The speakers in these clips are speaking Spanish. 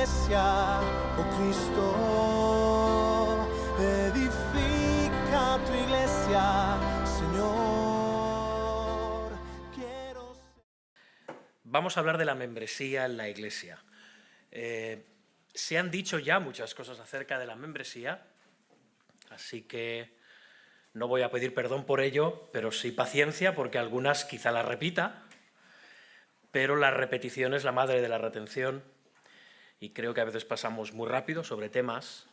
iglesia, oh Cristo, edifica tu iglesia, Señor. Vamos a hablar de la membresía en la iglesia. Se han dicho ya muchas cosas acerca de la membresía, así que no voy a pedir perdón por ello, pero sí paciencia, porque algunas quizá las repita, pero la repetición es la madre de la retención y creo que a veces pasamos muy rápido sobre temas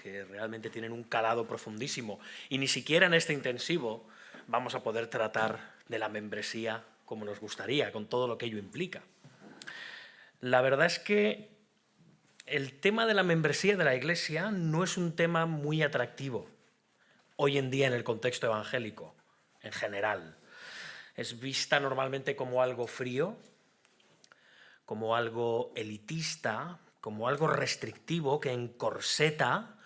que realmente tienen un calado profundísimo y ni siquiera en este intensivo vamos a poder tratar de la membresía como nos gustaría, con todo lo que ello implica. La verdad es que el tema de la membresía de la Iglesia no es un tema muy atractivo hoy en día en el contexto evangélico, en general. Es vista normalmente como algo frío, como algo elitista, como algo restrictivo que encorseta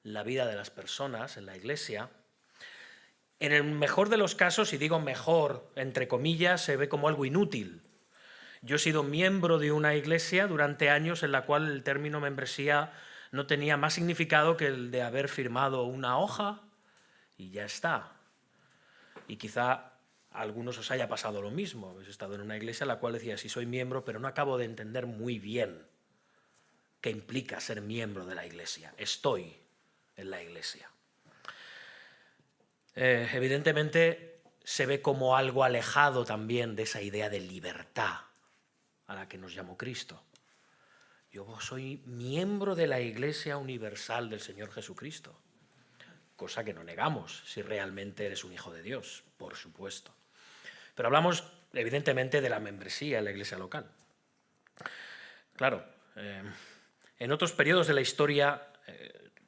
la vida de las personas en la Iglesia. En el mejor de los casos, y digo mejor, entre comillas, se ve como algo inútil. Yo he sido miembro de una iglesia durante años en la cual el término membresía no tenía más significado que el de haber firmado una hoja y ya está. Y quizá a algunos os haya pasado lo mismo. Habéis estado en una iglesia en la cual decía, sí soy miembro, pero no acabo de entender muy bien qué implica ser miembro de la iglesia. Estoy en la iglesia. Evidentemente se ve como algo alejado también de esa idea de libertad a la que nos llamó Cristo. Yo soy miembro de la Iglesia Universal del Señor Jesucristo, cosa que no negamos si realmente eres un hijo de Dios, por supuesto. Pero hablamos evidentemente de la membresía en la iglesia local. Claro, en otros periodos de la historia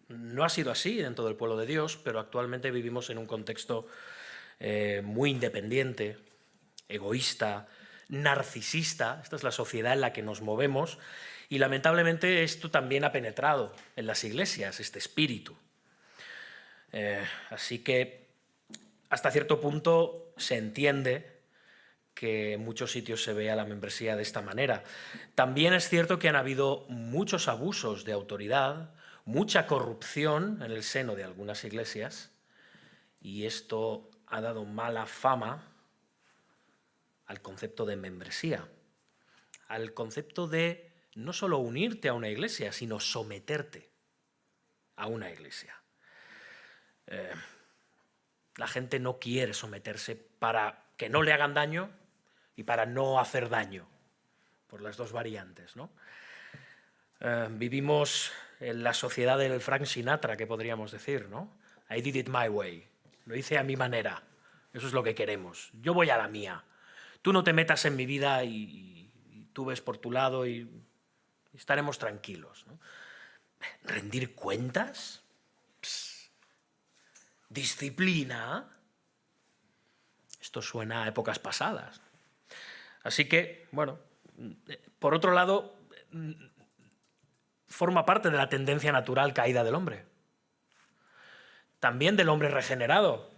no ha sido así dentro del pueblo de Dios, pero actualmente vivimos en un contexto muy independiente, egoísta, narcisista. Esta es la sociedad en la que nos movemos y lamentablemente esto también ha penetrado en las iglesias, este espíritu. Así que hasta cierto punto se entiende que en muchos sitios se vea la membresía de esta manera. También es cierto que han habido muchos abusos de autoridad, mucha corrupción en el seno de algunas iglesias y esto ha dado mala fama al concepto de membresía, al concepto de no solo unirte a una iglesia, sino someterte a una iglesia. La gente no quiere someterse para que no le hagan daño y para no hacer daño, por las dos variantes, ¿no? Vivimos en la sociedad del Frank Sinatra, que podríamos decir, ¿no? I did it my way, lo hice a mi manera, eso es lo que queremos, yo voy a la mía. Tú no te metas en mi vida y tú ves por tu lado y estaremos tranquilos, ¿no? ¿Rendir cuentas? Pss. ¿Disciplina? Esto suena a épocas pasadas. Así que, bueno, por otro lado, forma parte de la tendencia natural caída del hombre. También del hombre regenerado,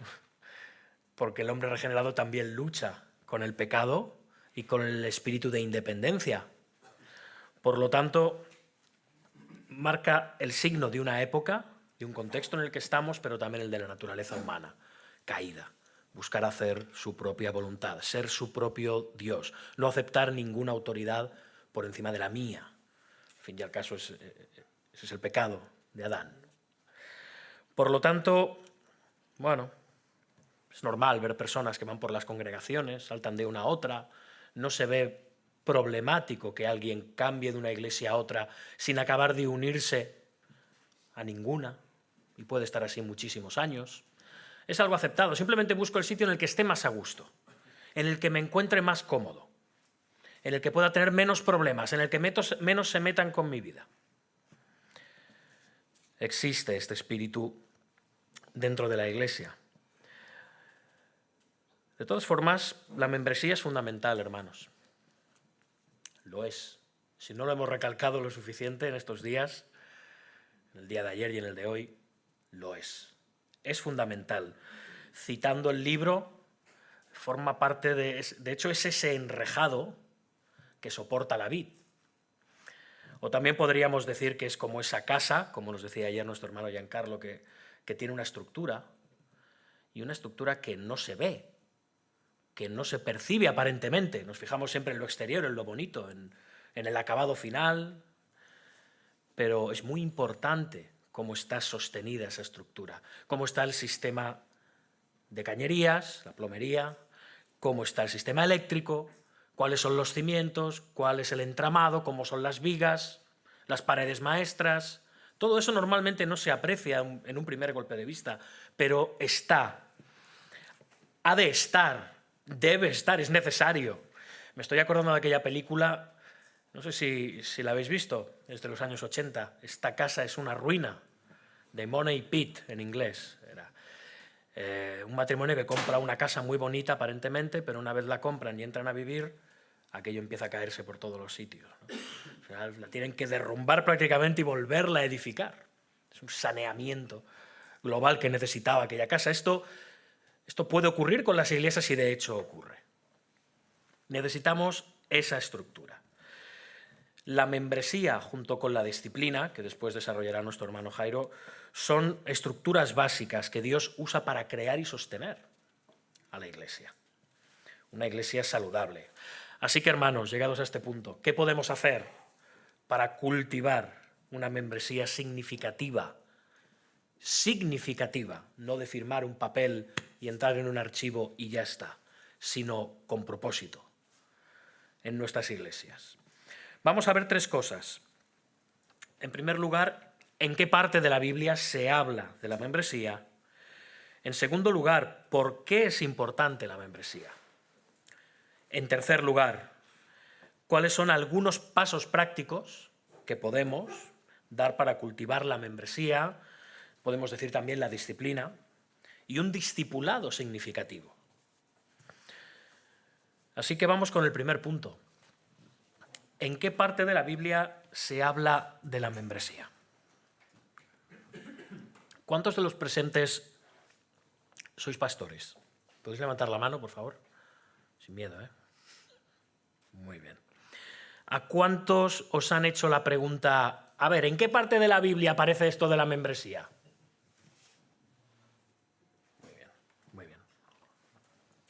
porque el hombre regenerado también lucha con el pecado y con el espíritu de independencia. Por lo tanto, marca el signo de una época, de un contexto en el que estamos, pero también el de la naturaleza humana, caída. Buscar hacer su propia voluntad, ser su propio Dios, no aceptar ninguna autoridad por encima de la mía. Al fin y al caso, ese es el pecado de Adán. Por lo tanto, bueno, es normal ver personas que van por las congregaciones, saltan de una a otra, no se ve problemático que alguien cambie de una iglesia a otra sin acabar de unirse a ninguna, y puede estar así muchísimos años. Es algo aceptado, simplemente busco el sitio en el que esté más a gusto, en el que me encuentre más cómodo, en el que pueda tener menos problemas, en el que menos se metan con mi vida. Existe este espíritu dentro de la iglesia. De todas formas, la membresía es fundamental, hermanos. Lo es. Si no lo hemos recalcado lo suficiente en estos días, en el día de ayer y en el de hoy, lo es. Es fundamental. Citando el libro, forma parte de hecho, es ese enrejado que soporta la vid. O también podríamos decir que es como esa casa, como nos decía ayer nuestro hermano Giancarlo, que tiene una estructura, y una estructura que no se ve, que no se percibe aparentemente. Nos fijamos siempre en lo exterior, en lo bonito, en el acabado final, pero es muy importante cómo está sostenida esa estructura, cómo está el sistema de cañerías, la plomería, cómo está el sistema eléctrico, cuáles son los cimientos, cuál es el entramado, cómo son las vigas, las paredes maestras. Todo eso normalmente no se aprecia en un primer golpe de vista, pero está, ha de estar, debe estar, es necesario. Me estoy acordando de aquella película, no sé si la habéis visto, es de los años 80, Esta casa es una ruina, de Money Pit en inglés. Era un matrimonio que compra una casa muy bonita aparentemente, pero una vez la compran y entran a vivir, aquello empieza a caerse por todos los sitios, ¿no? Al final la tienen que derrumbar prácticamente y volverla a edificar. Es un saneamiento global que necesitaba aquella casa. Esto puede ocurrir con las iglesias y de hecho ocurre. Necesitamos esa estructura. La membresía junto con la disciplina, que después desarrollará nuestro hermano Jairo, son estructuras básicas que Dios usa para crear y sostener a la iglesia. Una iglesia saludable. Así que, hermanos, llegados a este punto, ¿qué podemos hacer para cultivar una membresía significativa? Significativa, no de firmar un papel y entrar en un archivo y ya está, sino con propósito en nuestras iglesias. Vamos a ver tres cosas. En primer lugar, ¿en qué parte de la Biblia se habla de la membresía? En segundo lugar, ¿por qué es importante la membresía? En tercer lugar, ¿cuáles son algunos pasos prácticos que podemos dar para cultivar la membresía? Podemos decir también la disciplina y un discipulado significativo. Así que vamos con el primer punto. ¿En qué parte de la Biblia se habla de la membresía? ¿Cuántos de los presentes sois pastores? ¿Podéis levantar la mano, por favor? Sin miedo, ¿eh? Muy bien. ¿A cuántos os han hecho la pregunta, a ver, ¿en qué parte de la Biblia aparece esto de la membresía? Muy bien, muy bien.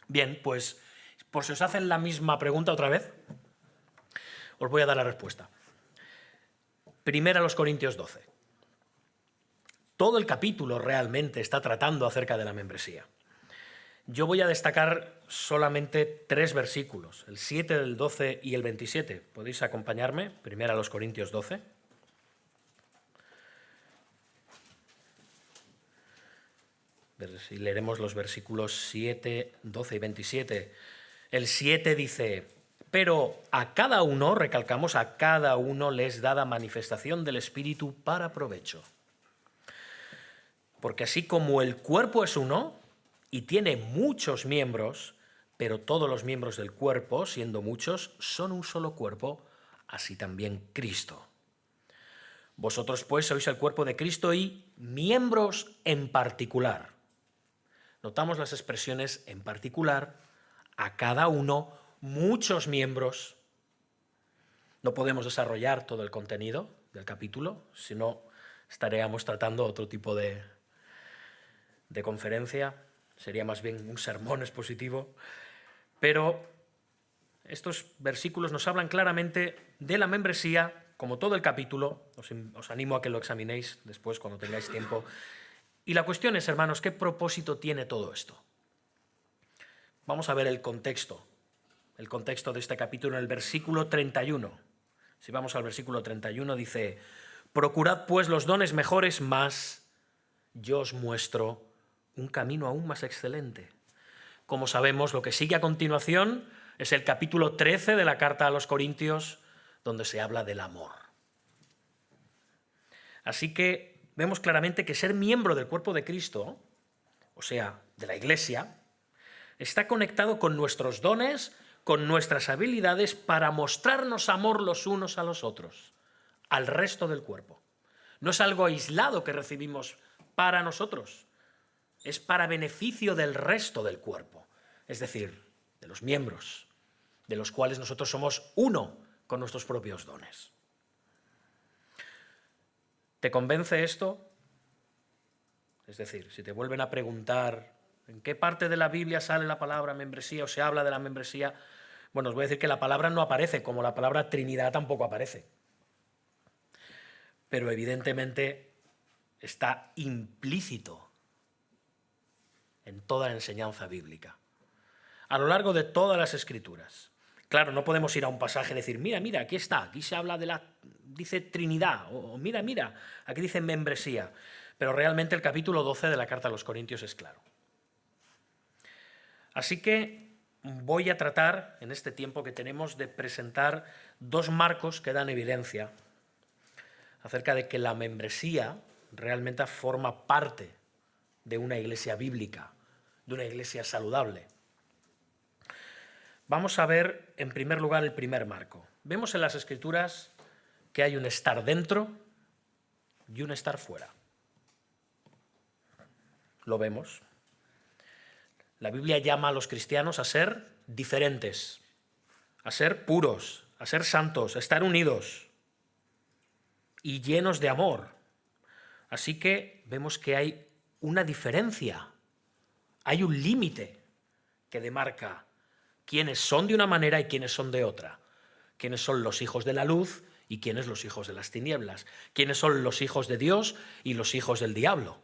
Bien, pues por si os hacen la misma pregunta otra vez, os voy a dar la respuesta. Primera los Corintios 12. Todo el capítulo realmente está tratando acerca de la membresía. Yo voy a destacar solamente 3 versículos, el 7, el 12 y el 27. ¿Podéis acompañarme? Primera los Corintios 12. Y leeremos los versículos 7, 12 y 27. El 7 dice: pero a cada uno, recalcamos, a cada uno les dada manifestación del Espíritu para provecho. Porque así como el cuerpo es uno y tiene muchos miembros, pero todos los miembros del cuerpo, siendo muchos, son un solo cuerpo, así también Cristo. Vosotros pues sois el cuerpo de Cristo y miembros en particular. Notamos las expresiones en particular, a cada uno, muchos miembros. No podemos desarrollar todo el contenido del capítulo, si no estaríamos tratando otro tipo de conferencia, sería más bien un sermón expositivo, pero estos versículos nos hablan claramente de la membresía, como todo el capítulo. Os animo a que lo examinéis después cuando tengáis tiempo. Y la cuestión es, hermanos, ¿qué propósito tiene todo esto? Vamos a ver el contexto de este capítulo en el versículo 31. Si vamos al versículo 31 dice: procurad pues los dones mejores, mas yo os muestro un camino aún más excelente. Como sabemos, lo que sigue a continuación es el capítulo 13 de la carta a los Corintios, donde se habla del amor. Así que vemos claramente que ser miembro del cuerpo de Cristo, o sea, de la Iglesia, está conectado con nuestros dones, con nuestras habilidades para mostrarnos amor los unos a los otros, al resto del cuerpo. No es algo aislado que recibimos para nosotros, es para beneficio del resto del cuerpo, es decir, de los miembros, de los cuales nosotros somos uno con nuestros propios dones. ¿Te convence esto? Es decir, si te vuelven a preguntar en qué parte de la Biblia sale la palabra membresía o se habla de la membresía, bueno, os voy a decir que la palabra no aparece, como la palabra Trinidad tampoco aparece. Pero evidentemente está implícito en toda la enseñanza bíblica, a lo largo de todas las Escrituras. Claro, no podemos ir a un pasaje y decir, mira, mira, aquí está, aquí se habla dice Trinidad, o mira, mira, aquí dice membresía. Pero realmente el capítulo 12 de la Carta a los Corintios es claro. Así que voy a tratar, en este tiempo que tenemos, de presentar dos marcos que dan evidencia acerca de que la membresía realmente forma parte de una iglesia bíblica, de una iglesia saludable. Vamos a ver, en primer lugar, el primer marco. Vemos en las Escrituras que hay un estar dentro y un estar fuera. Lo vemos. La Biblia llama a los cristianos a ser diferentes, a ser puros, a ser santos, a estar unidos y llenos de amor. Así que vemos que hay una diferencia, hay un límite que demarca quiénes son de una manera y quiénes son de otra, quiénes son los hijos de la luz y quiénes los hijos de las tinieblas, quiénes son los hijos de Dios y los hijos del diablo,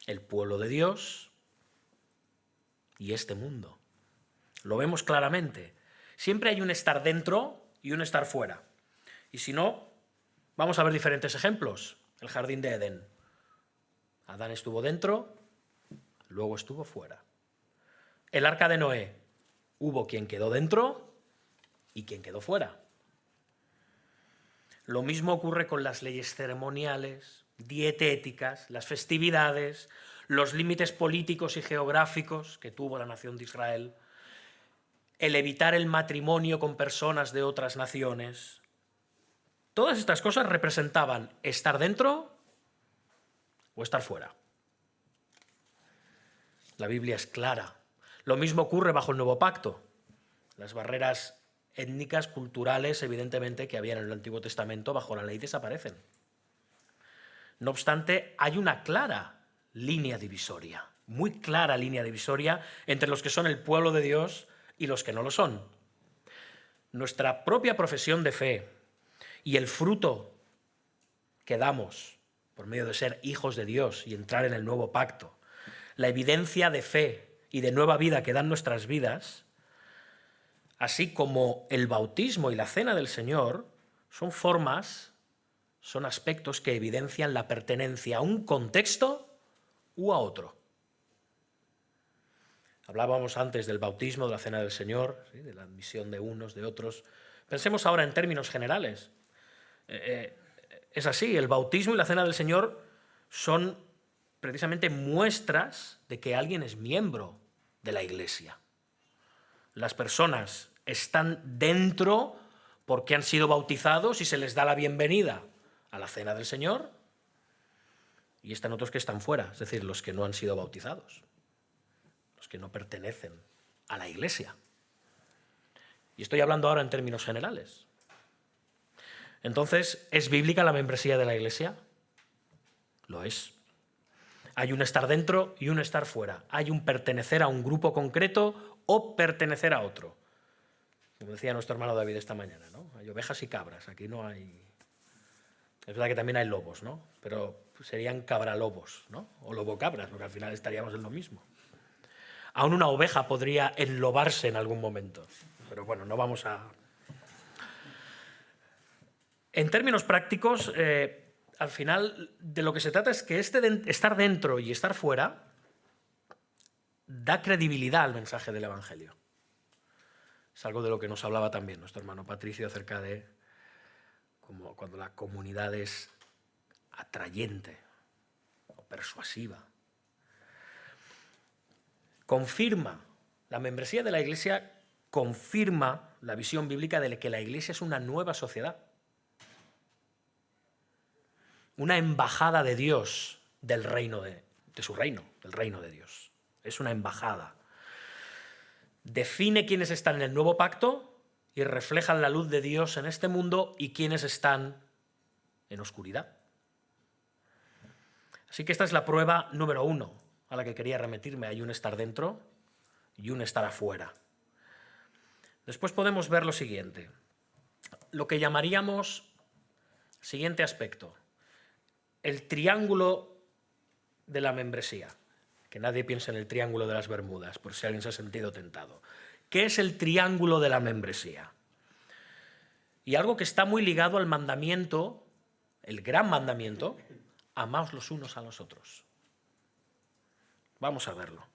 el pueblo de Dios y este mundo. Lo vemos claramente. Siempre hay un estar dentro y un estar fuera. Y si no, vamos a ver diferentes ejemplos. El jardín de Edén. Adán estuvo dentro, luego estuvo fuera. El arca de Noé. Hubo quien quedó dentro y quien quedó fuera. Lo mismo ocurre con las leyes ceremoniales, dietéticas, las festividades, los límites políticos y geográficos que tuvo la nación de Israel, el evitar el matrimonio con personas de otras naciones. Todas estas cosas representaban estar dentro o estar fuera. La Biblia es clara. Lo mismo ocurre bajo el Nuevo Pacto. Las barreras étnicas, culturales, evidentemente, que había en el Antiguo Testamento, bajo la ley desaparecen. No obstante, hay una clara línea divisoria, muy clara línea divisoria entre los que son el pueblo de Dios y los que no lo son. Nuestra propia profesión de fe y el fruto que damos por medio de ser hijos de Dios y entrar en el nuevo pacto, la evidencia de fe y de nueva vida que dan nuestras vidas, así como el bautismo y la cena del Señor, son formas, son aspectos que evidencian la pertenencia a un contexto u a otro. Hablábamos antes del bautismo, de la cena del Señor, ¿sí?, de la admisión de unos, de otros. Pensemos ahora en términos generales. Es así, el bautismo y la cena del Señor son precisamente muestras de que alguien es miembro de la Iglesia. Las personas están dentro porque han sido bautizados y se les da la bienvenida a la cena del Señor, y están otros que están fuera, es decir, los que no han sido bautizados, los que no pertenecen a la Iglesia. Y estoy hablando ahora en términos generales. Entonces, ¿es bíblica la membresía de la Iglesia? Lo es. Hay un estar dentro y un estar fuera. Hay un pertenecer a un grupo concreto o pertenecer a otro. Como decía nuestro hermano David esta mañana, ¿no? Hay ovejas y cabras, aquí no hay... Es verdad que también hay lobos, ¿no? Pero serían cabralobos, ¿no? O lobocabras, porque al final estaríamos en lo mismo. Aún una oveja podría enlobarse en algún momento, pero bueno, no vamos a... En términos prácticos, al final de lo que se trata es que estar dentro y estar fuera da credibilidad al mensaje del Evangelio. Es algo de lo que nos hablaba también nuestro hermano Patricio acerca de como cuando la comunidad es atrayente o persuasiva. La membresía de la Iglesia confirma la visión bíblica de que la Iglesia es una nueva sociedad, una embajada de Dios del reino de su reino, del reino de Dios. Es una embajada. Define quiénes están en el nuevo pacto y reflejan la luz de Dios en este mundo y quiénes están en oscuridad, Así que esta es la prueba número 1 a la que quería remitirme. Hay un estar dentro y un estar afuera. Después podemos ver lo siguiente. Lo que llamaríamos, siguiente aspecto, el triángulo de la membresía. Que nadie piense en el triángulo de las Bermudas, por si alguien se ha sentido tentado. ¿Qué es el triángulo de la membresía? Y algo que está muy ligado al mandamiento, el gran mandamiento, amaos los unos a los otros. Vamos a verlo.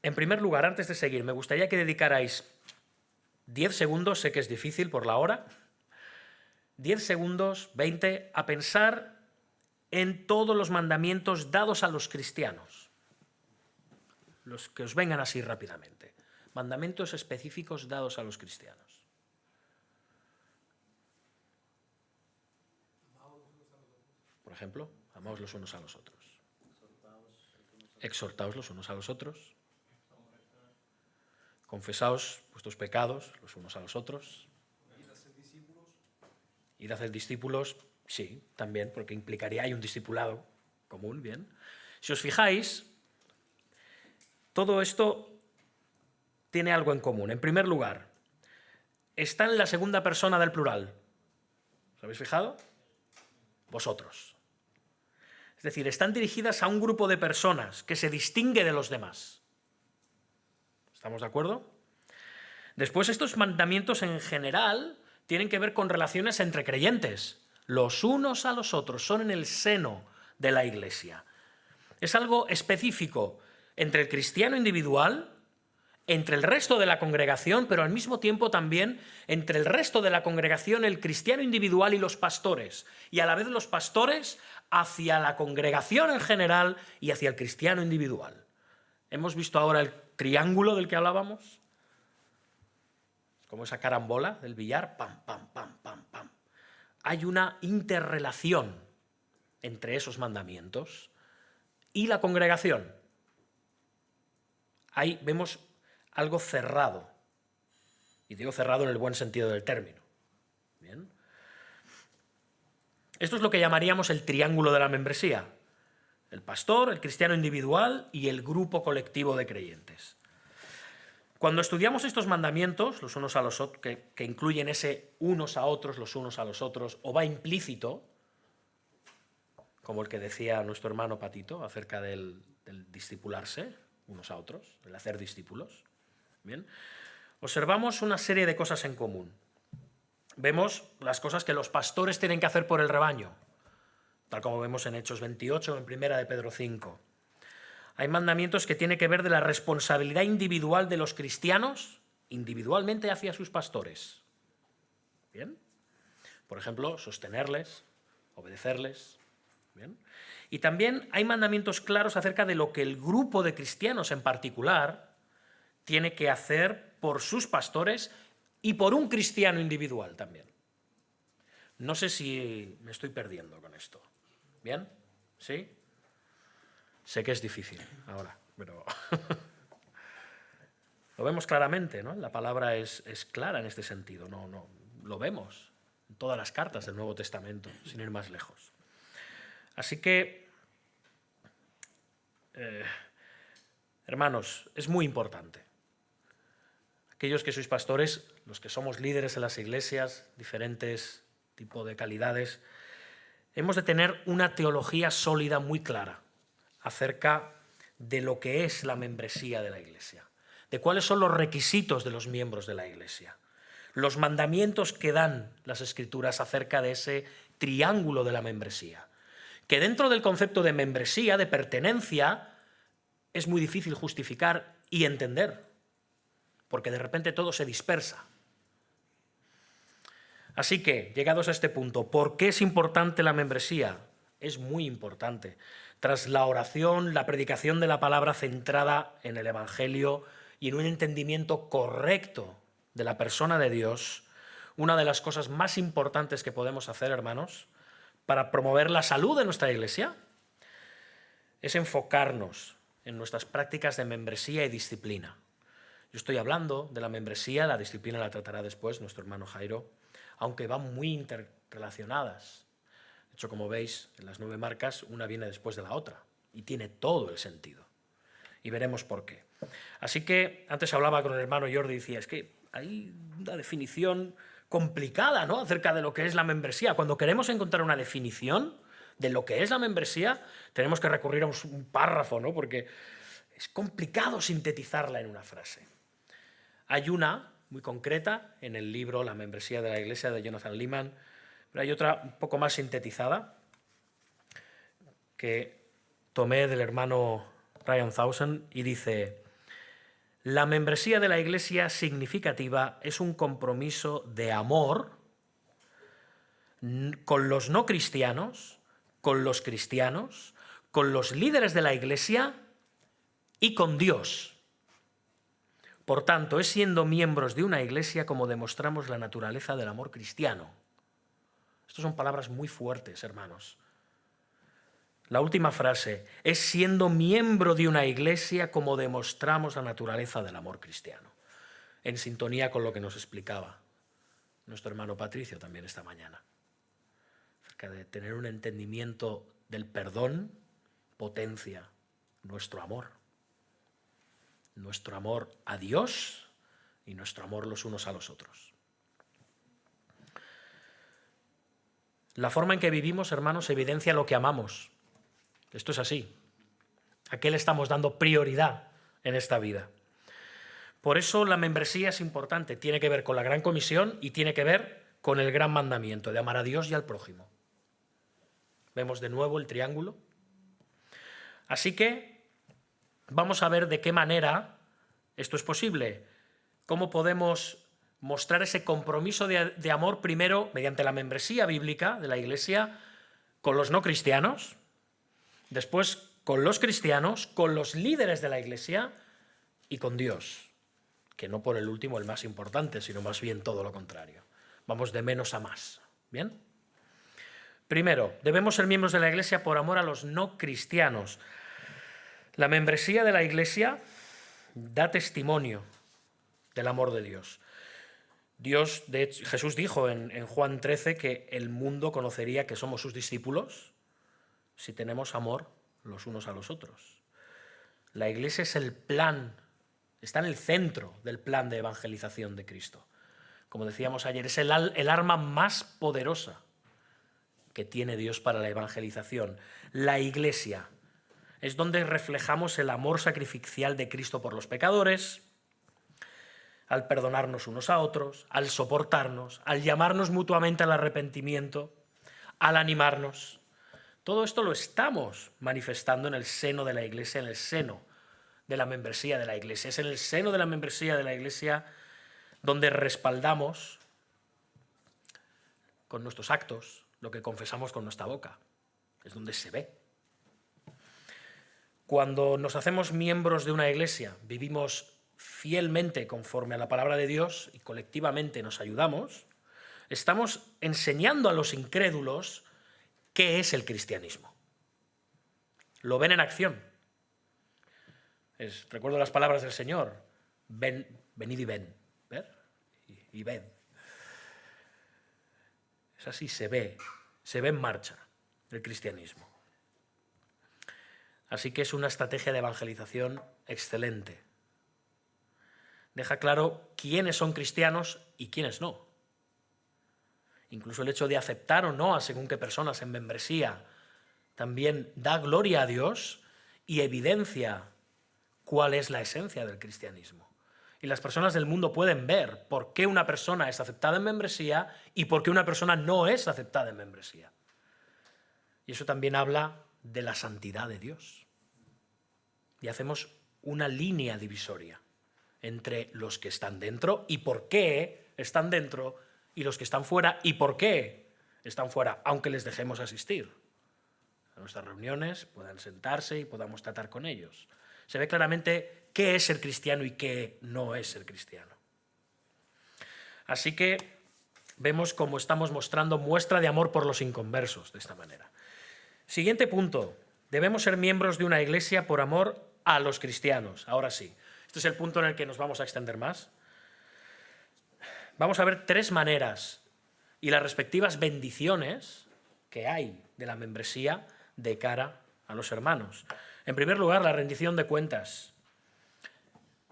En primer lugar, antes de seguir, me gustaría que dedicarais 10 segundos, sé que es difícil por la hora, 10 segundos, 20, a pensar en todos los mandamientos dados a los cristianos. Los que os vengan así rápidamente. Mandamientos específicos dados a los cristianos. Por ejemplo, amaos los unos a los otros. Exhortaos los unos a los otros. Confesaos vuestros pecados los unos a los otros. Id a hacer discípulos, sí, también, porque implicaría, hay un discipulado común, bien. Si os fijáis, todo esto tiene algo en común. En primer lugar, está en la segunda persona del plural. ¿Os habéis fijado? Vosotros. Es decir, están dirigidas a un grupo de personas que se distingue de los demás. ¿Estamos de acuerdo? Después, estos mandamientos en general tienen que ver con relaciones entre creyentes. Los unos a los otros, son en el seno de la Iglesia. Es algo específico entre el cristiano individual, entre el resto de la congregación, pero al mismo tiempo también entre el resto de la congregación, el cristiano individual y los pastores. Y a la vez los pastores hacia la congregación en general y hacia el cristiano individual. ¿Hemos visto ahora el triángulo del que hablábamos? Como esa carambola del billar, pam, pam, pam, pam, pam. Hay una interrelación entre esos mandamientos y la congregación. Ahí vemos algo cerrado. Y digo cerrado en el buen sentido del término. ¿Bien? Esto es lo que llamaríamos el triángulo de la membresía. El pastor, el cristiano individual y el grupo colectivo de creyentes. Cuando estudiamos estos mandamientos, los unos a los otros, que incluyen ese unos a otros, los unos a los otros, o va implícito, como el que decía nuestro hermano Patito acerca del discipularse unos a otros, el hacer discípulos, ¿bien? Observamos una serie de cosas en común. Vemos las cosas que los pastores tienen que hacer por el rebaño, tal como vemos en Hechos 28 o en 1 de Pedro 5. Hay mandamientos que tienen que ver de la responsabilidad individual de los cristianos, individualmente hacia sus pastores. ¿Bien? Por ejemplo, sostenerles, obedecerles. ¿Bien? Y también hay mandamientos claros acerca de lo que el grupo de cristianos en particular tiene que hacer por sus pastores y por un cristiano individual también. No sé si me estoy perdiendo con esto. ¿Bien? ¿Sí? Sé que es difícil ahora, pero lo vemos claramente, ¿no? La palabra es clara en este sentido, no, lo vemos en todas las cartas del Nuevo Testamento, sin ir más lejos. Así que, hermanos, es muy importante. Aquellos que sois pastores, los que somos líderes en las iglesias, diferentes tipos de calidades, hemos de tener una teología sólida muy clara acerca de lo que es la membresía de la Iglesia, de cuáles son los requisitos de los miembros de la Iglesia, los mandamientos que dan las Escrituras acerca de ese triángulo de la membresía, que dentro del concepto de membresía, de pertenencia, es muy difícil justificar y entender, porque de repente todo se dispersa. Así que, llegados a este punto, ¿por qué es importante la membresía? Es muy importante. Tras la oración, la predicación de la palabra centrada en el Evangelio y en un entendimiento correcto de la persona de Dios, una de las cosas más importantes que podemos hacer, hermanos, para promover la salud de nuestra iglesia, es enfocarnos en nuestras prácticas de membresía y disciplina. Yo estoy hablando de la membresía, la disciplina la tratará después nuestro hermano Jairo, aunque van muy interrelacionadas. De hecho, como veis, en las 9 marcas, una viene después de la otra, y tiene todo el sentido. Y veremos por qué. Así que, antes hablaba con el hermano Jordi y decía, es que hay una definición complicada, ¿no?, acerca de lo que es la membresía. Cuando queremos encontrar una definición de lo que es la membresía, tenemos que recurrir a un párrafo, ¿no?, porque es complicado sintetizarla en una frase. Hay una muy concreta en el libro La membresía de la Iglesia de Jonathan Leeman, pero hay otra un poco más sintetizada que tomé del hermano Ryan Thousand y dice: la membresía de la Iglesia significativa es un compromiso de amor con los no cristianos, con los cristianos, con los líderes de la Iglesia y con Dios. Por tanto, es siendo miembros de una Iglesia como demostramos la naturaleza del amor cristiano. Estas son palabras muy fuertes, hermanos. La última frase, es siendo miembro de una Iglesia como demostramos la naturaleza del amor cristiano. En sintonía con lo que nos explicaba nuestro hermano Patricio también esta mañana. Acerca de tener un entendimiento del perdón potencia nuestro amor. Nuestro amor a Dios y nuestro amor los unos a los otros. La forma en que vivimos, hermanos, evidencia lo que amamos. Esto es así. ¿A qué le estamos dando prioridad en esta vida? Por eso la membresía es importante. Tiene que ver con la gran comisión y tiene que ver con el gran mandamiento de amar a Dios y al prójimo. Vemos de nuevo el triángulo. Así que vamos a ver de qué manera esto es posible. Cómo podemos mostrar ese compromiso de amor primero mediante la membresía bíblica de la Iglesia con los no cristianos, después con los cristianos, con los líderes de la Iglesia y con Dios, que no por el último el más importante, sino más bien todo lo contrario. Vamos de menos a más. ¿Bien? Primero, debemos ser miembros de la Iglesia por amor a los no cristianos. La membresía de la Iglesia da testimonio del amor de Dios. Jesús dijo en Juan 13 que el mundo conocería que somos sus discípulos si tenemos amor los unos a los otros. La Iglesia es el plan, está en el centro del plan de evangelización de Cristo. Como decíamos ayer, es el arma más poderosa que tiene Dios para la evangelización. La Iglesia es donde reflejamos el amor sacrificial de Cristo por los pecadores, al perdonarnos unos a otros, al soportarnos, al llamarnos mutuamente al arrepentimiento, al animarnos. Todo esto lo estamos manifestando en el seno de la Iglesia, en el seno de la membresía de la Iglesia. Es en el seno de la membresía de la Iglesia donde respaldamos con nuestros actos lo que confesamos con nuestra boca. Es donde se ve. Cuando nos hacemos miembros de una Iglesia, vivimos fielmente conforme a la palabra de Dios y colectivamente nos ayudamos, estamos enseñando a los incrédulos qué es el cristianismo. Lo ven en acción. Recuerdo las palabras del Señor, venid y ven, ¿ver? Y ved. Es así, se ve en marcha el cristianismo. Así que es una estrategia de evangelización excelente. Deja claro quiénes son cristianos y quiénes no. Incluso el hecho de aceptar o no a según qué personas en membresía también da gloria a Dios y evidencia cuál es la esencia del cristianismo. Y las personas del mundo pueden ver por qué una persona es aceptada en membresía y por qué una persona no es aceptada en membresía. Y eso también habla de la santidad de Dios. Y hacemos una línea divisoria entre los que están dentro y por qué están dentro, y los que están fuera y por qué están fuera, aunque les dejemos asistir a nuestras reuniones, puedan sentarse y podamos tratar con ellos. Se ve claramente qué es ser cristiano y qué no es ser cristiano. Así que vemos cómo estamos mostrando muestra de amor por los inconversos de esta manera. Siguiente punto. Debemos ser miembros de una iglesia por amor a los cristianos. Ahora sí. Este es el punto en el que nos vamos a extender más. Vamos a ver 3 maneras y las respectivas bendiciones que hay de la membresía de cara a los hermanos. En primer lugar, la rendición de cuentas.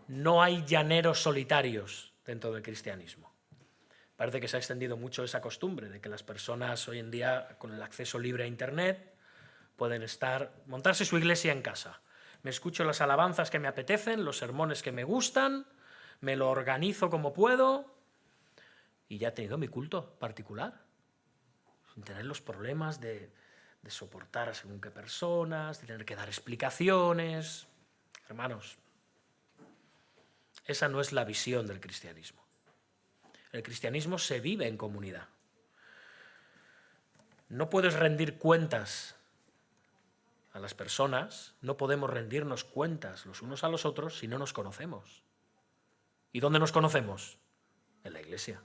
No hay llaneros solitarios dentro del cristianismo. Parece que se ha extendido mucho esa costumbre de que las personas hoy en día, con el acceso libre a Internet, pueden montarse su iglesia en casa. Me escucho las alabanzas que me apetecen, los sermones que me gustan, me lo organizo como puedo y ya he tenido mi culto particular, sin tener los problemas de soportar a según qué personas, de tener que dar explicaciones. Hermanos, esa no es la visión del cristianismo. El cristianismo se vive en comunidad. No puedes rendir cuentas a las personas, no podemos rendirnos cuentas los unos a los otros si no nos conocemos. ¿Y dónde nos conocemos? En la iglesia.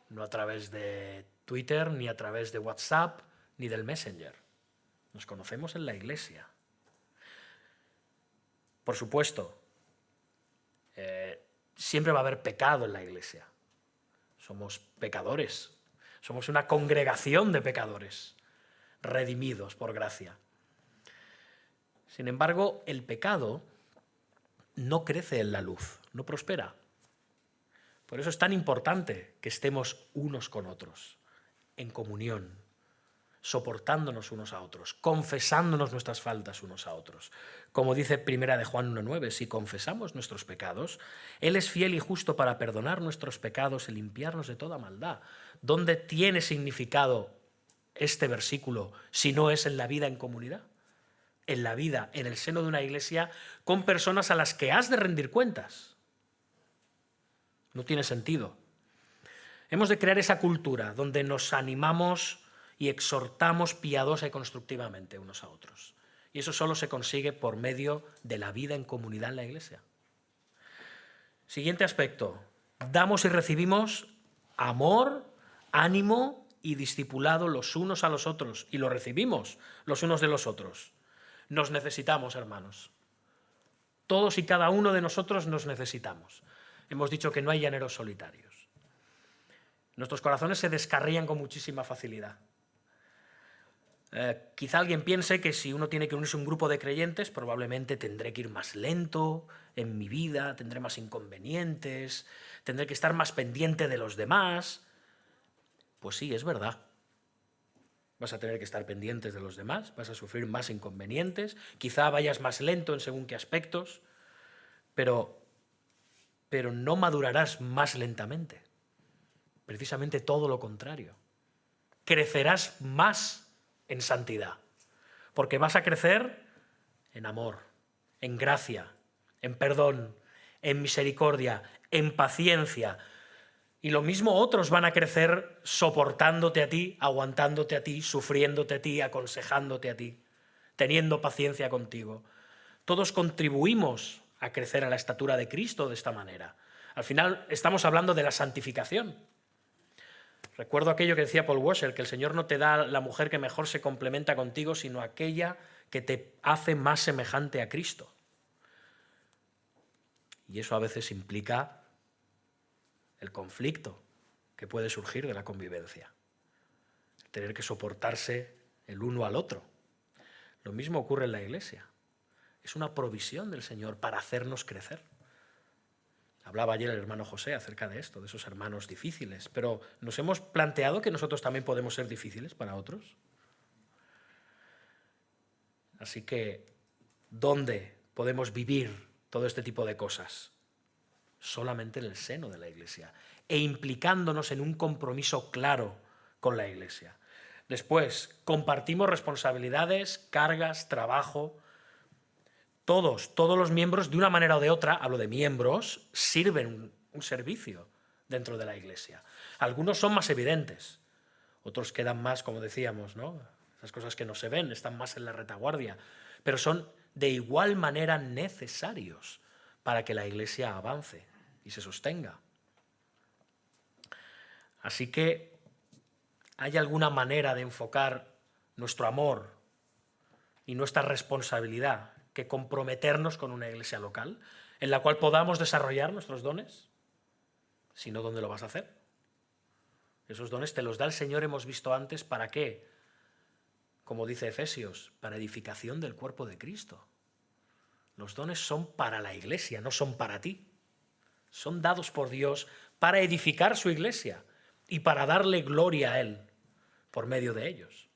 No a través de Twitter, ni a través de WhatsApp, ni del Messenger. Nos conocemos en la iglesia. Por supuesto, siempre va a haber pecado en la iglesia. Somos pecadores. Somos una congregación de pecadores, redimidos por gracia. Sin embargo, el pecado no crece en la luz, no prospera. Por eso es tan importante que estemos unos con otros, en comunión, soportándonos unos a otros, confesándonos nuestras faltas unos a otros. Como dice 1 de Juan 1:9, si confesamos nuestros pecados, Él es fiel y justo para perdonar nuestros pecados y limpiarnos de toda maldad. ¿Dónde tiene significado este versículo si no es en la vida en comunidad? En la vida, en el seno de una iglesia, con personas a las que has de rendir cuentas. No tiene sentido. Hemos de crear esa cultura donde nos animamos y exhortamos piadosa y constructivamente unos a otros. Y eso solo se consigue por medio de la vida en comunidad en la iglesia. Siguiente aspecto. Damos y recibimos amor, ánimo y discipulado los unos a los otros. Y lo recibimos los unos de los otros. Nos necesitamos, hermanos. Todos y cada uno de nosotros nos necesitamos. Hemos dicho que no hay llaneros solitarios. Nuestros corazones se descarrían con muchísima facilidad. Quizá alguien piense que si uno tiene que unirse a un grupo de creyentes, probablemente tendré que ir más lento en mi vida, tendré más inconvenientes, tendré que estar más pendiente de los demás. Pues sí, es verdad. Vas a tener que estar pendientes de los demás, vas a sufrir más inconvenientes, quizá vayas más lento en según qué aspectos, pero no madurarás más lentamente. Precisamente todo lo contrario. Crecerás más en santidad, porque vas a crecer en amor, en gracia, en perdón, en misericordia, en paciencia. Y lo mismo otros van a crecer soportándote a ti, aguantándote a ti, sufriéndote a ti, aconsejándote a ti, teniendo paciencia contigo. Todos contribuimos a crecer a la estatura de Cristo de esta manera. Al final estamos hablando de la santificación. Recuerdo aquello que decía Paul Washer, que el Señor no te da la mujer que mejor se complementa contigo, sino aquella que te hace más semejante a Cristo. Y eso a veces implica el conflicto que puede surgir de la convivencia. Tener que soportarse el uno al otro. Lo mismo ocurre en la iglesia. Es una provisión del Señor para hacernos crecer. Hablaba ayer el hermano José acerca de esto, de esos hermanos difíciles, pero ¿nos hemos planteado que nosotros también podemos ser difíciles para otros? Así que, ¿dónde podemos vivir todo este tipo de cosas? Solamente en el seno de la iglesia e implicándonos en un compromiso claro con la iglesia. Después, compartimos responsabilidades, cargas, trabajo. Todos los miembros, de una manera o de otra, hablo de miembros, sirven un servicio dentro de la iglesia. Algunos son más evidentes, otros quedan más, como decíamos, ¿no? Esas cosas que no se ven, están más en la retaguardia, pero son de igual manera necesarios para que la iglesia avance y se sostenga. Así que, ¿hay alguna manera de enfocar nuestro amor y nuestra responsabilidad que comprometernos con una iglesia local en la cual podamos desarrollar nuestros dones? Si no, ¿dónde lo vas a hacer? Esos dones te los da el Señor, hemos visto antes, ¿para qué? Como dice Efesios, para edificación del cuerpo de Cristo. Los dones son para la iglesia, no son para ti. Son dados por Dios para edificar su iglesia y para darle gloria a Él por medio de ellos.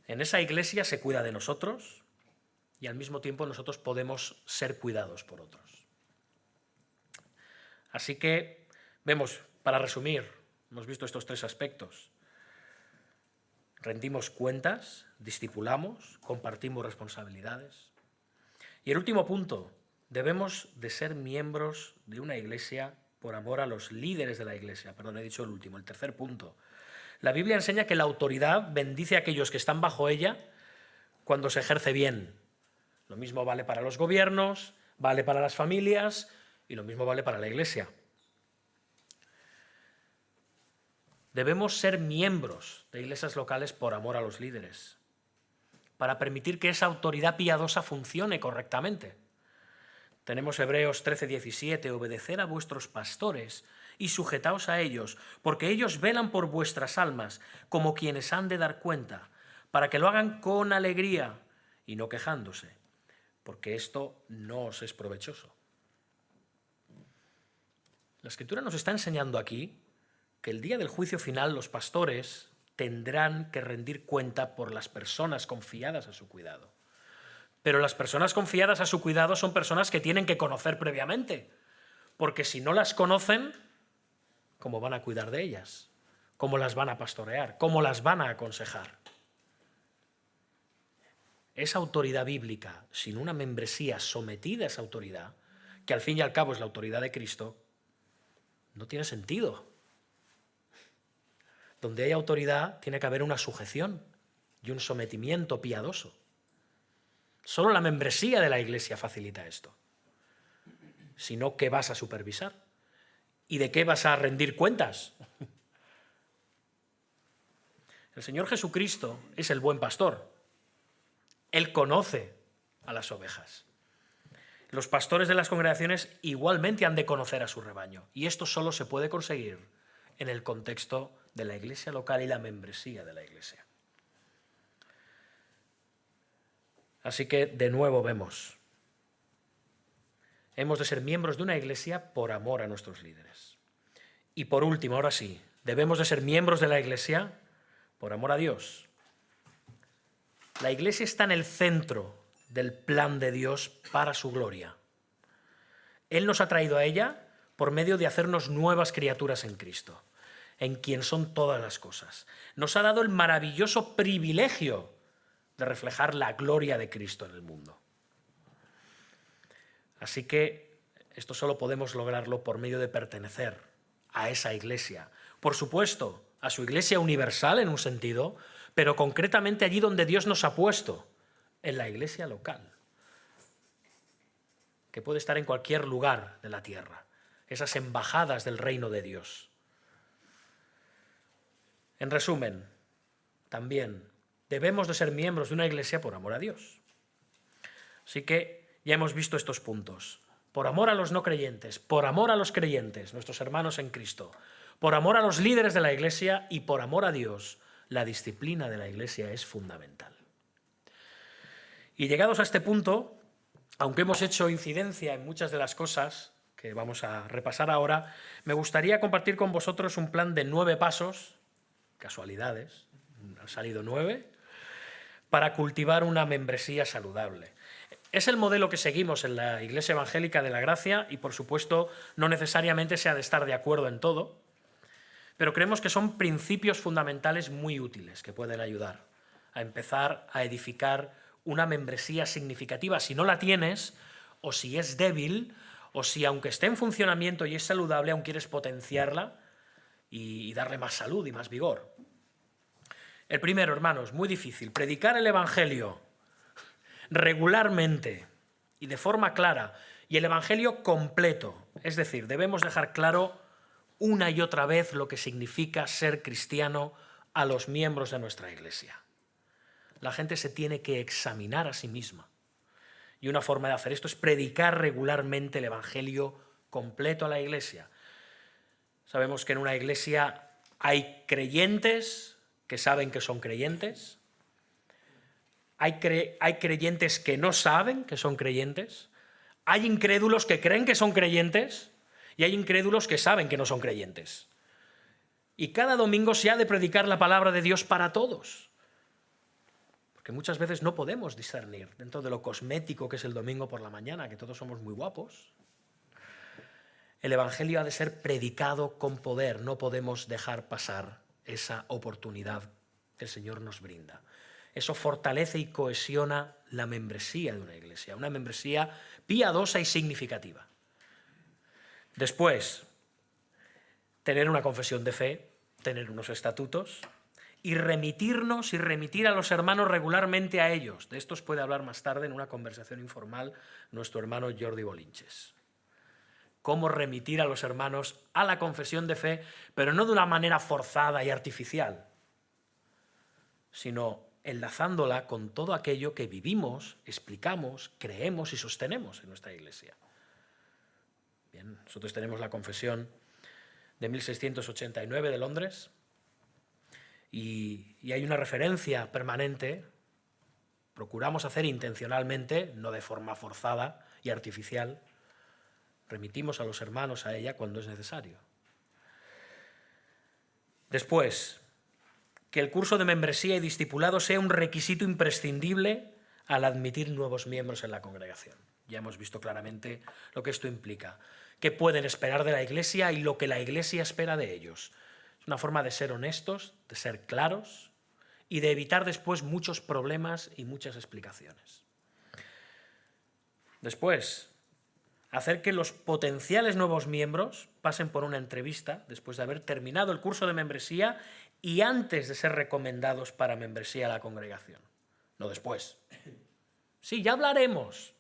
En esa iglesia se cuida de nosotros y al mismo tiempo nosotros podemos ser cuidados por otros. Así que vemos, para resumir, hemos visto estos tres aspectos. Rendimos cuentas, discipulamos, compartimos responsabilidades. Y el último punto, debemos de ser miembros de una iglesia por amor a los líderes de la iglesia. Perdón, he dicho el último, el tercer punto. La Biblia enseña que la autoridad bendice a aquellos que están bajo ella cuando se ejerce bien. Lo mismo vale para los gobiernos, vale para las familias y lo mismo vale para la iglesia. Debemos ser miembros de iglesias locales por amor a los líderes, para permitir que esa autoridad piadosa funcione correctamente. Tenemos Hebreos 13:17, obedecer a vuestros pastores y sujetaos a ellos, porque ellos velan por vuestras almas como quienes han de dar cuenta, para que lo hagan con alegría y no quejándose, porque esto no os es provechoso. La Escritura nos está enseñando aquí que el día del juicio final los pastores tendrán que rendir cuenta por las personas confiadas a su cuidado. Pero las personas confiadas a su cuidado son personas que tienen que conocer previamente, porque si no las conocen, ¿cómo van a cuidar de ellas? ¿Cómo las van a pastorear? ¿Cómo las van a aconsejar? Esa autoridad bíblica, sin una membresía sometida a esa autoridad, que al fin y al cabo es la autoridad de Cristo, no tiene sentido. Donde hay autoridad tiene que haber una sujeción y un sometimiento piadoso. Solo la membresía de la iglesia facilita esto. Si no, ¿qué vas a supervisar? ¿Y de qué vas a rendir cuentas? El Señor Jesucristo es el buen pastor. Él conoce a las ovejas. Los pastores de las congregaciones igualmente han de conocer a su rebaño. Y esto solo se puede conseguir en el contexto de la iglesia local y la membresía de la iglesia. Así que, de nuevo vemos, hemos de ser miembros de una iglesia por amor a nuestros líderes. Y por último, ahora sí, debemos de ser miembros de la iglesia por amor a Dios. La iglesia está en el centro del plan de Dios para su gloria. Él nos ha traído a ella por medio de hacernos nuevas criaturas en Cristo, en quien son todas las cosas. Nos ha dado el maravilloso privilegio de reflejar la gloria de Cristo en el mundo. Así que esto solo podemos lograrlo por medio de pertenecer a esa iglesia. Por supuesto, a su iglesia universal en un sentido, pero concretamente allí donde Dios nos ha puesto, en la iglesia local, que puede estar en cualquier lugar de la tierra, esas embajadas del reino de Dios. En resumen, también debemos de ser miembros de una iglesia por amor a Dios. Así que ya hemos visto estos puntos. Por amor a los no creyentes, por amor a los creyentes, nuestros hermanos en Cristo, por amor a los líderes de la iglesia y por amor a Dios, la disciplina de la iglesia es fundamental. Y llegados a este punto, aunque hemos hecho incidencia en muchas de las cosas que vamos a repasar ahora, me gustaría compartir con vosotros un plan de 9 pasos, casualidades, han salido 9, para cultivar una membresía saludable. Es el modelo que seguimos en la Iglesia Evangélica de la Gracia y, por supuesto, no necesariamente se ha de estar de acuerdo en todo, pero creemos que son principios fundamentales muy útiles que pueden ayudar a empezar a edificar una membresía significativa. Si no la tienes, o si es débil, o si aunque esté en funcionamiento y es saludable, aún quieres potenciarla y darle más salud y más vigor. El primero, hermanos, muy difícil, predicar el Evangelio regularmente y de forma clara, y el Evangelio completo. Es decir, debemos dejar claro una y otra vez lo que significa ser cristiano a los miembros de nuestra iglesia. La gente se tiene que examinar a sí misma. Y una forma de hacer esto es predicar regularmente el Evangelio completo a la iglesia. Sabemos que en una iglesia hay creyentes que saben que son creyentes, hay creyentes que no saben que son creyentes, hay incrédulos que creen que son creyentes y hay incrédulos que saben que no son creyentes. Y cada domingo se ha de predicar la palabra de Dios para todos. Porque muchas veces no podemos discernir dentro de lo cosmético que es el domingo por la mañana, que todos somos muy guapos. El Evangelio ha de ser predicado con poder, no podemos dejar pasar esa oportunidad que el Señor nos brinda. Eso fortalece y cohesiona la membresía de una membresía piadosa y significativa. Después, tener una confesión de fe, tener unos estatutos y remitirnos y remitir a los hermanos regularmente a ellos. De estos puede hablar más tarde en una conversación informal nuestro hermano Jordi Bolinches. Cómo remitir a los hermanos a la confesión de fe, pero no de una manera forzada y artificial, sino enlazándola con todo aquello que vivimos, explicamos, creemos y sostenemos en nuestra iglesia. Bien, nosotros tenemos la confesión de 1689 de Londres y hay una referencia permanente, procuramos hacer intencionalmente, no de forma forzada y artificial, remitimos a los hermanos a ella cuando es necesario. Después, que el curso de membresía y discipulado sea un requisito imprescindible al admitir nuevos miembros en la congregación. Ya hemos visto claramente lo que esto implica, qué pueden esperar de la Iglesia y lo que la Iglesia espera de ellos. Es una forma de ser honestos, de ser claros y de evitar después muchos problemas y muchas explicaciones. Después, hacer que los potenciales nuevos miembros pasen por una entrevista después de haber terminado el curso de membresía y antes de ser recomendados para membresía a la congregación, no después. Sí, ya hablaremos.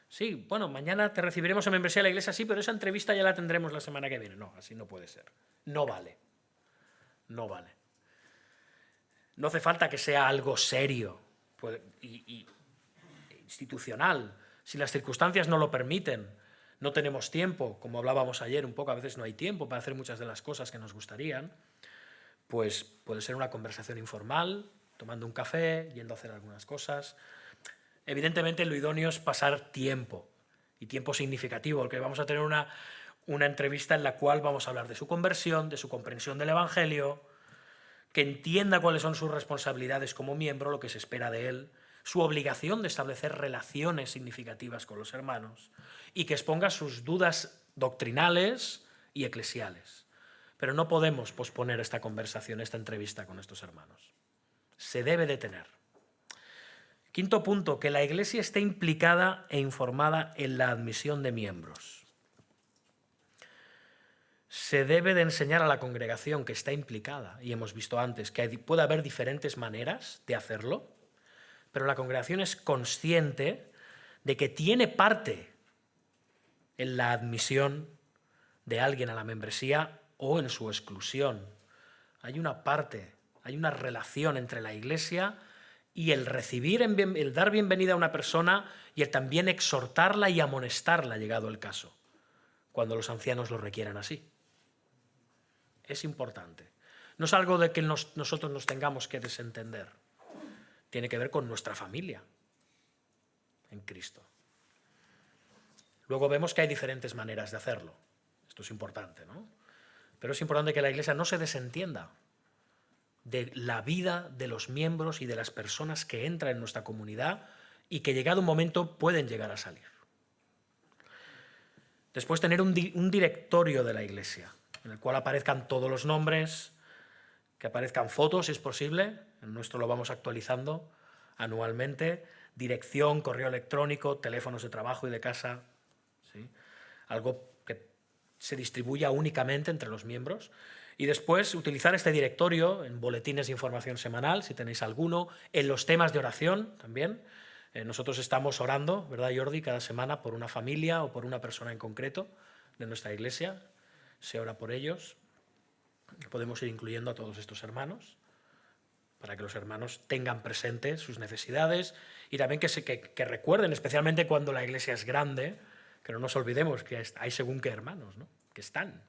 Sí, bueno, mañana te recibiremos en membresía a la iglesia, sí, pero esa entrevista ya la tendremos la semana que viene. No, así no puede ser. No vale. No vale. No hace falta que sea algo serio y institucional. Si las circunstancias no lo permiten, no tenemos tiempo, como hablábamos ayer un poco, a veces no hay tiempo para hacer muchas de las cosas que nos gustarían, pues puede ser una conversación informal, tomando un café, yendo a hacer algunas cosas. Evidentemente lo idóneo es pasar tiempo, y tiempo significativo, porque vamos a tener una entrevista en la cual vamos a hablar de su conversión, de su comprensión del Evangelio, que entienda cuáles son sus responsabilidades como miembro, lo que se espera de él, su obligación de establecer relaciones significativas con los hermanos y que exponga sus dudas doctrinales y eclesiales. Pero no podemos posponer esta conversación, esta entrevista con estos hermanos. Se debe de tener. Quinto punto, que la Iglesia esté implicada e informada en la admisión de miembros. Se debe de enseñar a la congregación que está implicada, y hemos visto antes que puede haber diferentes maneras de hacerlo, pero la congregación es consciente de que tiene parte en la admisión de alguien a la membresía o en su exclusión. Hay una parte, hay una relación entre la Iglesia y el recibir, el dar bienvenida a una persona y el también exhortarla y amonestarla, llegado el caso, cuando los ancianos lo requieran así. Es importante. No es algo de que nosotros nos tengamos que desentender. Tiene que ver con nuestra familia en Cristo. Luego vemos que hay diferentes maneras de hacerlo. Esto es importante, ¿no? Pero es importante que la Iglesia no se desentienda de la vida de los miembros y de las personas que entran en nuestra comunidad y que llegado un momento pueden llegar a salir. Después tener un directorio de la Iglesia, en el cual aparezcan todos los nombres, que aparezcan fotos si es posible, en nuestro lo vamos actualizando anualmente, dirección, correo electrónico, teléfonos de trabajo y de casa, ¿sí? Algo que se distribuya únicamente entre los miembros. Y después utilizar este directorio en boletines de información semanal, si tenéis alguno, en los temas de oración también. Nosotros estamos orando, ¿verdad, Jordi?, cada semana por una familia o por una persona en concreto de nuestra iglesia. Se ora por ellos. Podemos ir incluyendo a todos estos hermanos para que los hermanos tengan presentes sus necesidades y también que recuerden, especialmente cuando la iglesia es grande, que no nos olvidemos que hay según qué hermanos, ¿no?, que están.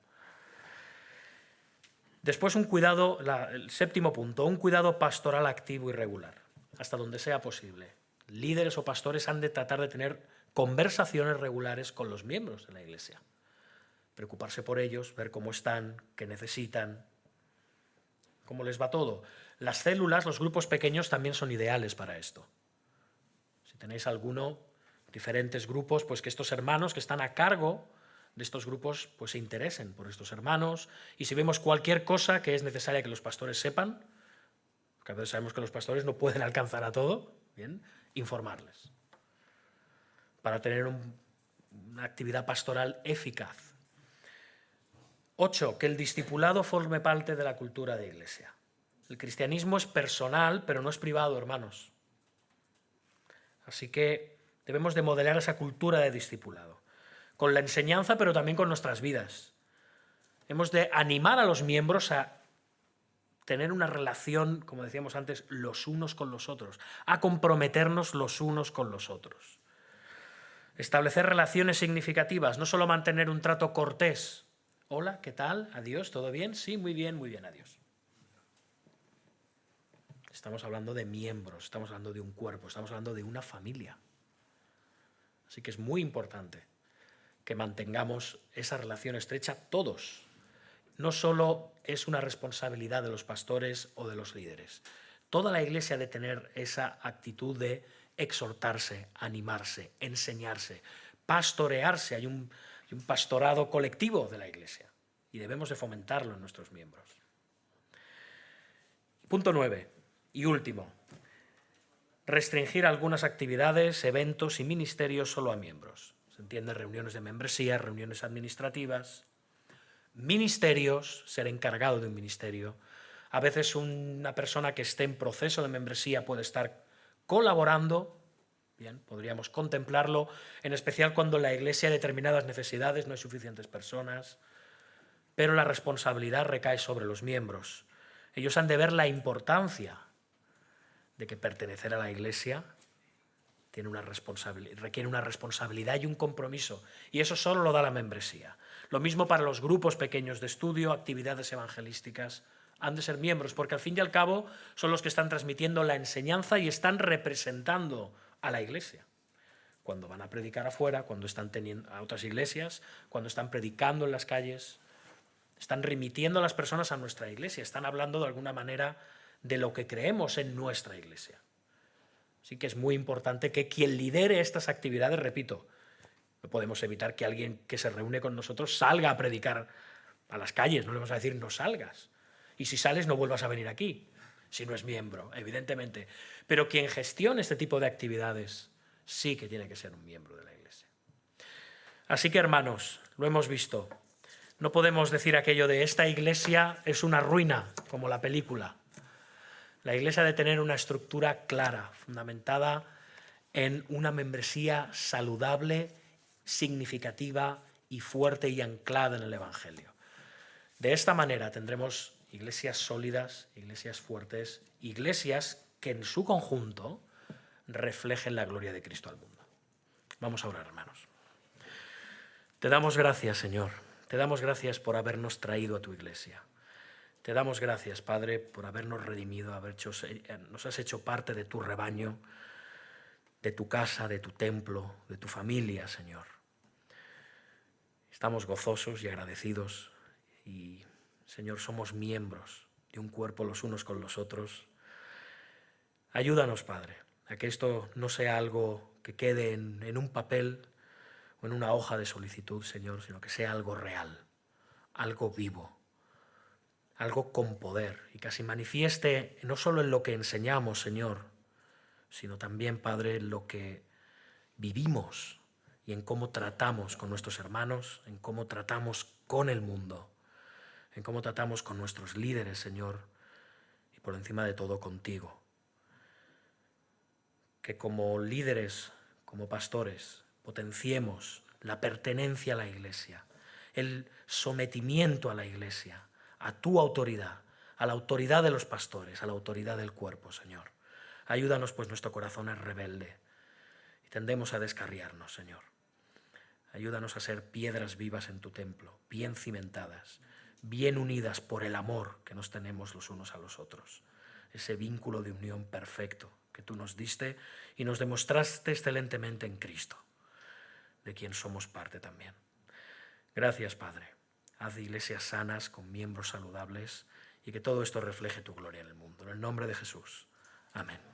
Después un cuidado, el séptimo punto, un cuidado pastoral activo y regular, hasta donde sea posible. Líderes o pastores han de tratar de tener conversaciones regulares con los miembros de la Iglesia. Preocuparse por ellos, ver cómo están, qué necesitan, cómo les va todo. Las células, los grupos pequeños también son ideales para esto. Si tenéis diferentes grupos, pues que estos hermanos que están a cargo de estos grupos pues se interesen por estos hermanos, y si vemos cualquier cosa que es necesaria que los pastores sepan, porque a veces sabemos que los pastores no pueden alcanzar a todo, bien, informarles, para tener una actividad pastoral eficaz. 8. Que el discipulado forme parte de la cultura de Iglesia. El cristianismo es personal, pero no es privado, hermanos. Así que debemos de modelar esa cultura de discipulado, con la enseñanza, pero también con nuestras vidas. Hemos de animar a los miembros a tener una relación, como decíamos antes, los unos con los otros, a comprometernos los unos con los otros. Establecer relaciones significativas, no solo mantener un trato cortés. Hola, ¿qué tal? Adiós, ¿todo bien? Sí, muy bien, adiós. Estamos hablando de miembros, estamos hablando de un cuerpo, estamos hablando de una familia. Así que es muy importante que mantengamos esa relación estrecha todos. No solo es una responsabilidad de los pastores o de los líderes. Toda la Iglesia ha de tener esa actitud de exhortarse, animarse, enseñarse, pastorearse. Hay un pastorado colectivo de la Iglesia y debemos de fomentarlo en nuestros miembros. Punto 9 y último. Restringir algunas actividades, eventos y ministerios solo a miembros. Se entiende reuniones de membresía, reuniones administrativas, ministerios, ser encargado de un ministerio. A veces una persona que esté en proceso de membresía puede estar colaborando. Bien, podríamos contemplarlo, en especial cuando en la Iglesia hay determinadas necesidades, no hay suficientes personas, pero la responsabilidad recae sobre los miembros. Ellos han de ver la importancia de que pertenecer a la Iglesia requiere una responsabilidad y un compromiso, y eso solo lo da la membresía. Lo mismo para los grupos pequeños de estudio, actividades evangelísticas, han de ser miembros, porque al fin y al cabo son los que están transmitiendo la enseñanza y están representando a la Iglesia. Cuando van a predicar afuera, cuando están a otras iglesias, cuando están predicando en las calles, están remitiendo a las personas a nuestra Iglesia, están hablando de alguna manera de lo que creemos en nuestra Iglesia. Así que es muy importante que quien lidere estas actividades, repito, no podemos evitar que alguien que se reúne con nosotros salga a predicar a las calles, no le vamos a decir no salgas. Y si sales no vuelvas a venir aquí, si no es miembro, evidentemente. Pero quien gestione este tipo de actividades sí que tiene que ser un miembro de la Iglesia. Así que, hermanos, lo hemos visto. No podemos decir aquello de esta Iglesia es una ruina, como la película. La Iglesia ha de tener una estructura clara, fundamentada en una membresía saludable, significativa y fuerte y anclada en el Evangelio. De esta manera tendremos iglesias sólidas, iglesias fuertes, iglesias que en su conjunto reflejen la gloria de Cristo al mundo. Vamos a orar, hermanos. Te damos gracias, Señor. Te damos gracias por habernos traído a tu Iglesia. Te damos gracias, Padre, por habernos redimido, nos has hecho parte de tu rebaño, de tu casa, de tu templo, de tu familia, Señor. Estamos gozosos y agradecidos y, Señor, somos miembros de un cuerpo los unos con los otros. Ayúdanos, Padre, a que esto no sea algo que quede en un papel o en una hoja de solicitud, Señor, sino que sea algo real, algo vivo, algo con poder y que se manifieste no solo en lo que enseñamos, Señor, sino también, Padre, en lo que vivimos y en cómo tratamos con nuestros hermanos, en cómo tratamos con el mundo, en cómo tratamos con nuestros líderes, Señor, y por encima de todo contigo. Que como líderes, como pastores, potenciemos la pertenencia a la Iglesia, el sometimiento a la Iglesia, a tu autoridad, a la autoridad de los pastores, a la autoridad del cuerpo, Señor. Ayúdanos, pues nuestro corazón es rebelde y tendemos a descarriarnos, Señor. Ayúdanos a ser piedras vivas en tu templo, bien cimentadas, bien unidas por el amor que nos tenemos los unos a los otros. Ese vínculo de unión perfecto que tú nos diste y nos demostraste excelentemente en Cristo, de quien somos parte también. Gracias, Padre. Haz iglesias sanas con miembros saludables y que todo esto refleje tu gloria en el mundo. En el nombre de Jesús. Amén.